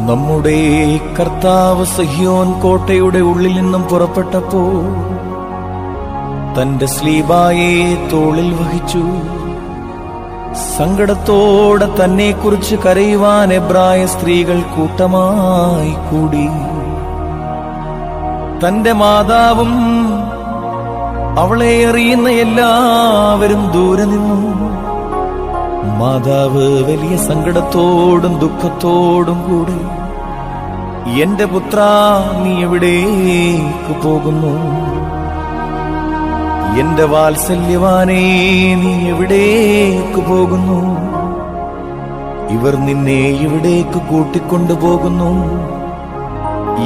നമ്മുടെ കർത്താവ് സിഹ്യോൻ കോട്ടയുടെ ഉള്ളിൽ നിന്നും പുറപ്പെട്ടപ്പോൾ തന്റെ സ്ലീബായെ തോളിൽ വഹിച്ചു. സങ്കടത്തോടെ തന്നെക്കുറിച്ച് കരയുവാൻ എബ്രായ സ്ത്രീകൾ കൂട്ടമായി കൂടി. തന്റെ മാതാവും അവളെ അറിയുന്ന എല്ലാവരും ദൂരെ നിന്നു. മാതാവ് വലിയ സങ്കടത്തോടും ദുഃഖത്തോടും കൂടെ, എന്റെ പുത്ര, നീ എവിടേക്ക് പോകുന്നു? എന്റെ വാത്സല്യവാനേ, നീ എവിടേക്ക് പോകുന്നു? ഇവർ നിന്നെ എവിടേക്ക് കൂട്ടിക്കൊണ്ടുപോകുന്നു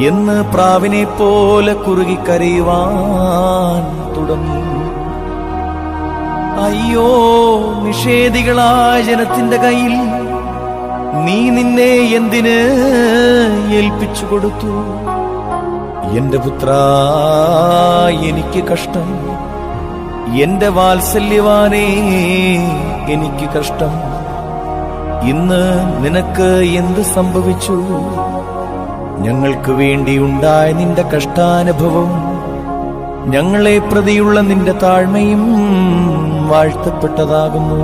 എന്ന് പ്രാവിനെ പോലെ കുറുകി കരയുവാൻ തുടങ്ങി. അയ്യോ, നിഷേധികളായ ജനത്തിന്റെ കയ്യിൽ നീ നിന്നെ എന്തിന് ഏൽപ്പിച്ചു കൊടുത്തു? എന്റെ പുത്ര, എനിക്ക് കഷ്ടം. എന്റെ വാത്സല്യവാനേ, എനിക്ക് കഷ്ടം. ഇന്ന് നിനക്ക് എന്ത് സംഭവിച്ചു? ഞങ്ങൾക്ക് വേണ്ടിയുണ്ടായ നിന്റെ കഷ്ടാനുഭവം, ഞങ്ങളെ പ്രതിയുള്ള നിന്റെ താഴ്മയും വാഴ്ത്തപ്പെട്ടതാകുന്നു.